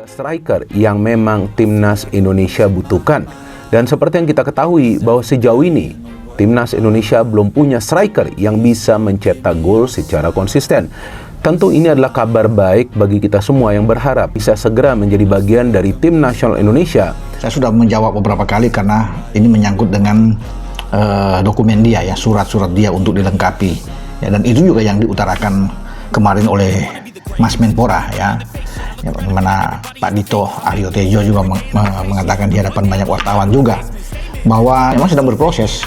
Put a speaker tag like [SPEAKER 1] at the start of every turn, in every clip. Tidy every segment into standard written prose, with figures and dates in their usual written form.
[SPEAKER 1] Striker yang memang timnas Indonesia butuhkan. Dan seperti yang kita ketahui bahwa sejauh ini timnas Indonesia belum punya striker yang bisa mencetak gol secara konsisten. Tentu ini adalah kabar baik bagi kita semua yang berharap bisa segera menjadi bagian dari tim nasional Indonesia.
[SPEAKER 2] Saya sudah menjawab beberapa kali karena ini menyangkut dengan dokumen dia ya, surat-surat dia untuk dilengkapi. Ya, dan itu juga yang diutarakan kemarin oleh Mas Menpora ya, mana Pak Dito Aryo Tejo juga mengatakan di hadapan banyak wartawan juga bahwa memang sedang berproses.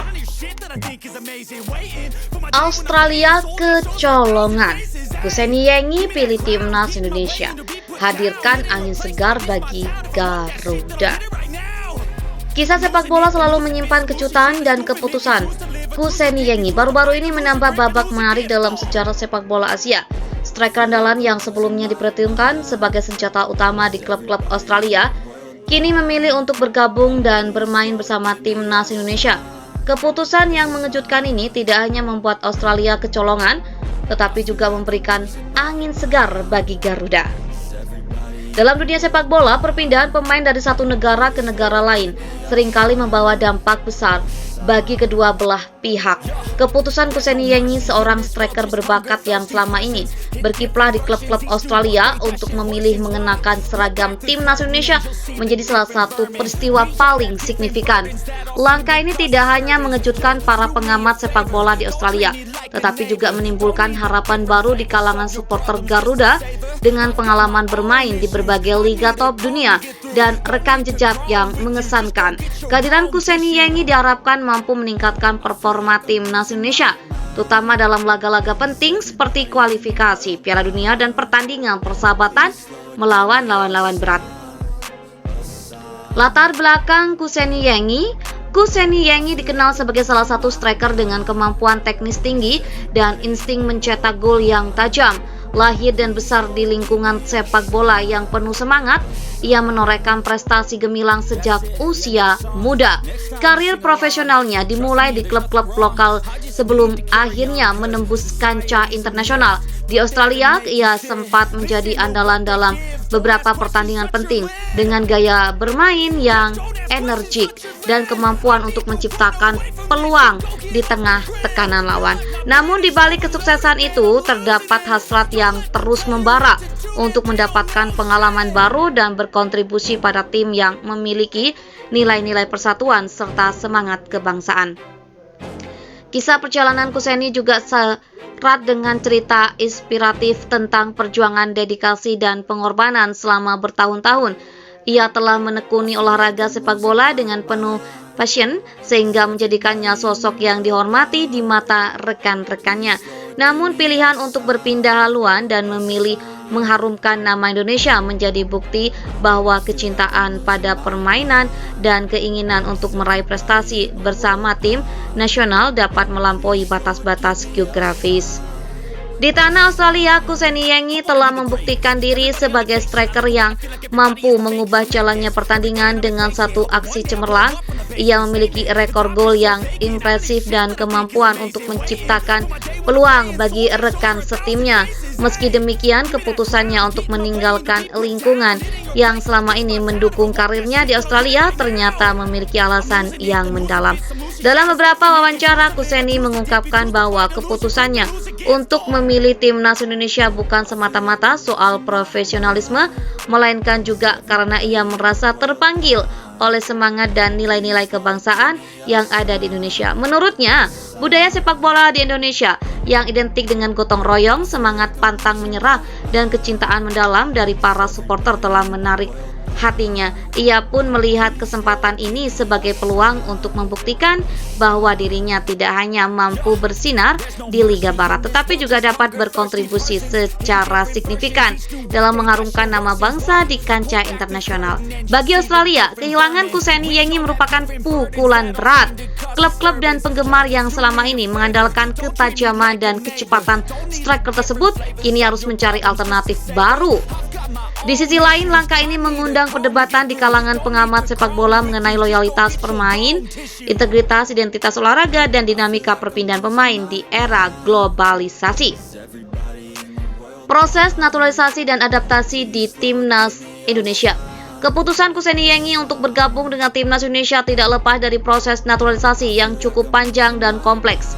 [SPEAKER 3] Australia kecolongan, Kuseni Yengi pilih timnas Indonesia, hadirkan angin segar bagi Garuda. Kisah sepak bola selalu menyimpan kejutan dan keputusan. Kuseni Yengi baru-baru ini menambah babak menarik dalam sejarah sepak bola Asia. Striker andalan yang sebelumnya diperhitungkan sebagai senjata utama di klub-klub Australia, kini memilih untuk bergabung dan bermain bersama timnas Indonesia. Keputusan yang mengejutkan ini tidak hanya membuat Australia kecolongan, tetapi juga memberikan angin segar bagi Garuda. Dalam dunia sepak bola, perpindahan pemain dari satu negara ke negara lain seringkali membawa dampak besar bagi kedua belah pihak. Keputusan Kuseni Yengi, seorang striker berbakat yang selama ini berkiprah di klub-klub Australia untuk memilih mengenakan seragam timnas Indonesia, menjadi salah satu peristiwa paling signifikan. Langkah ini tidak hanya mengejutkan para pengamat sepak bola di Australia, tetapi juga menimbulkan harapan baru di kalangan supporter Garuda dengan pengalaman bermain di berbagai liga top dunia dan rekam jejak yang mengesankan. Kehadiran Kuseni Yengi diharapkan mampu meningkatkan performa timnas Indonesia, terutama dalam laga-laga penting seperti kualifikasi Piala Dunia dan pertandingan persahabatan melawan lawan-lawan berat. Latar belakang Kuseni Yengi dikenal sebagai salah satu striker dengan kemampuan teknis tinggi dan insting mencetak gol yang tajam. Lahir dan besar di lingkungan sepak bola yang penuh semangat, ia menorehkan prestasi gemilang sejak usia muda. Karir profesionalnya dimulai di klub-klub lokal sebelum akhirnya menembus kancah internasional. Di Australia, ia sempat menjadi andalan dalam beberapa pertandingan penting dengan gaya bermain yang energik dan kemampuan untuk menciptakan peluang di tengah tekanan lawan. Namun di balik kesuksesan itu terdapat hasrat yang terus membara untuk mendapatkan pengalaman baru dan berkontribusi pada tim yang memiliki nilai-nilai persatuan serta semangat kebangsaan. Kisah perjalanan Kuseni juga serat dengan cerita inspiratif tentang perjuangan, dedikasi, dan pengorbanan selama bertahun-tahun. Ia telah menekuni olahraga sepak bola dengan penuh passion sehingga menjadikannya sosok yang dihormati di mata rekan-rekannya. Namun pilihan untuk berpindah haluan dan memilih mengharumkan nama Indonesia menjadi bukti bahwa kecintaan pada permainan dan keinginan untuk meraih prestasi bersama tim nasional dapat melampaui batas-batas geografis. Di tanah Australia, Kuseni Yengi telah membuktikan diri sebagai striker yang mampu mengubah jalannya pertandingan dengan satu aksi cemerlang. Ia memiliki rekor gol yang impresif dan kemampuan untuk menciptakan peluang bagi rekan setimnya. Meski demikian, keputusannya untuk meninggalkan lingkungan yang selama ini mendukung karirnya di Australia ternyata memiliki alasan yang mendalam. Dalam beberapa wawancara, Kuseni mengungkapkan bahwa keputusannya untuk memilih timnas Indonesia bukan semata-mata soal profesionalisme, melainkan juga karena ia merasa terpanggil oleh semangat dan nilai-nilai kebangsaan yang ada di Indonesia. Menurutnya, budaya sepak bola di Indonesia yang identik dengan gotong royong, semangat pantang menyerah, dan kecintaan mendalam dari para supporter telah menarik hatinya. Ia pun melihat kesempatan ini sebagai peluang untuk membuktikan bahwa dirinya tidak hanya mampu bersinar di Liga Barat, tetapi juga dapat berkontribusi secara signifikan dalam mengharumkan nama bangsa di kancah internasional. Bagi Australia, kehilangan Kuseni Yengi merupakan pukulan berat. Klub-klub dan penggemar yang selama ini mengandalkan ketajaman dan kecepatan striker tersebut kini harus mencari alternatif baru. Di sisi lain, langkah ini mengundang perdebatan di kalangan pengamat sepak bola mengenai loyalitas pemain, integritas, identitas olahraga, dan dinamika perpindahan pemain di era globalisasi. Proses naturalisasi dan adaptasi di timnas Indonesia. Keputusan Kuseni Yengi untuk bergabung dengan Timnas Indonesia tidak lepas dari proses naturalisasi yang cukup panjang dan kompleks.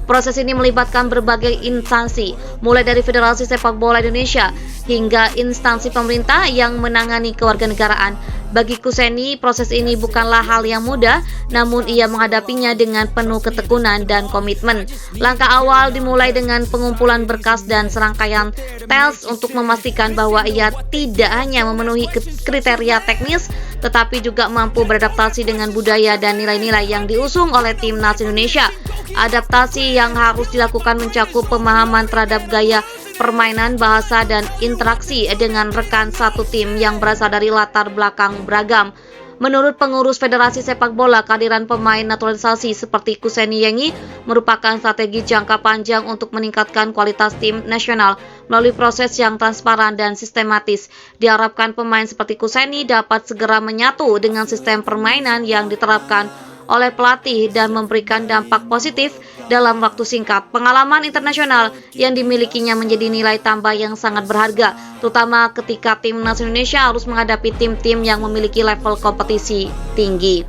[SPEAKER 3] Proses ini melibatkan berbagai instansi, mulai dari Federasi Sepak Bola Indonesia hingga instansi pemerintah yang menangani kewarganegaraan. Bagi Kuseni, proses ini bukanlah hal yang mudah, namun ia menghadapinya dengan penuh ketekunan dan komitmen. Langkah awal dimulai dengan pengumpulan berkas dan serangkaian tes untuk memastikan bahwa ia tidak hanya memenuhi kriteria teknis, tetapi juga mampu beradaptasi dengan budaya dan nilai-nilai yang diusung oleh Timnas Indonesia. Adaptasi yang harus dilakukan mencakup pemahaman terhadap gaya permainan, bahasa, dan interaksi dengan rekan satu tim yang berasal dari latar belakang beragam. Menurut pengurus Federasi Sepak Bola, kehadiran pemain naturalisasi seperti Kuseni Yengi merupakan strategi jangka panjang untuk meningkatkan kualitas tim nasional melalui proses yang transparan dan sistematis. Diharapkan pemain seperti Kuseni dapat segera menyatu dengan sistem permainan yang diterapkan oleh pelatih dan memberikan dampak positif dalam waktu singkat. Pengalaman internasional yang dimilikinya menjadi nilai tambah yang sangat berharga, terutama ketika Timnas Indonesia harus menghadapi tim-tim yang memiliki level kompetisi tinggi.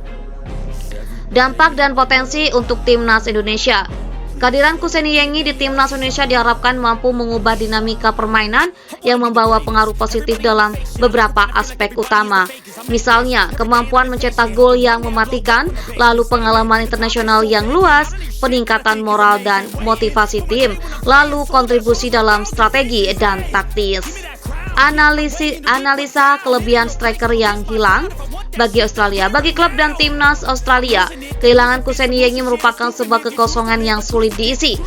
[SPEAKER 3] Dampak dan potensi untuk Timnas Indonesia. Kehadiran Kuseni Yengi di Timnas Indonesia diharapkan mampu mengubah dinamika permainan yang membawa pengaruh positif dalam beberapa aspek utama. Misalnya, kemampuan mencetak gol yang mematikan, lalu pengalaman internasional yang luas, peningkatan moral dan motivasi tim, lalu kontribusi dalam strategi dan taktis. Analisa kelebihan striker yang hilang bagi Australia. Bagi klub dan timnas Australia, kehilangan Kuseni Yengi merupakan sebuah kekosongan yang sulit diisi.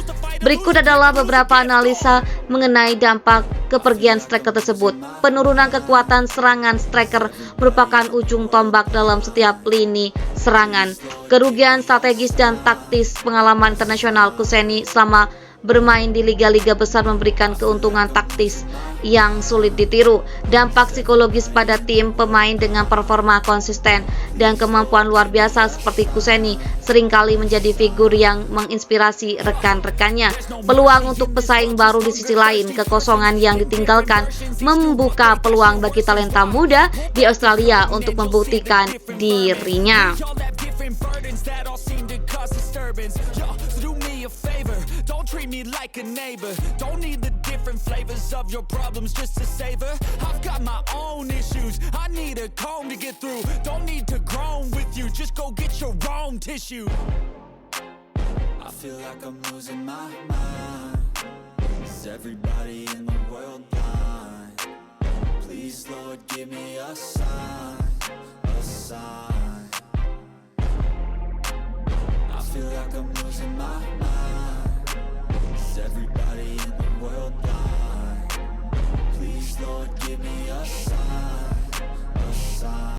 [SPEAKER 3] Berikut adalah beberapa analisa mengenai dampak kepergian striker tersebut. Penurunan kekuatan serangan striker merupakan ujung tombak dalam setiap lini serangan. Kerugian strategis dan taktis pengalaman internasional Kuseni selama bermain di liga-liga besar memberikan keuntungan taktis yang sulit ditiru. Dampak psikologis pada tim pemain dengan performa konsisten dan kemampuan luar biasa seperti Kuseni seringkali menjadi figur yang menginspirasi rekan-rekannya. Peluang untuk pesaing baru di sisi lain, kekosongan yang ditinggalkan membuka peluang bagi talenta muda di Australia untuk membuktikan dirinya. Treat me like a neighbor. Don't need the different flavors of your problems just to savor. I've got my own issues. I need a comb to get through. Don't need to groan with you. Just go get your own tissue. I feel like I'm losing my mind. Is everybody in the world blind? Please, Lord, give me a sign. A sign. I feel like I'm losing my mind. Everybody in the world blind? Please, Lord, give me a sign.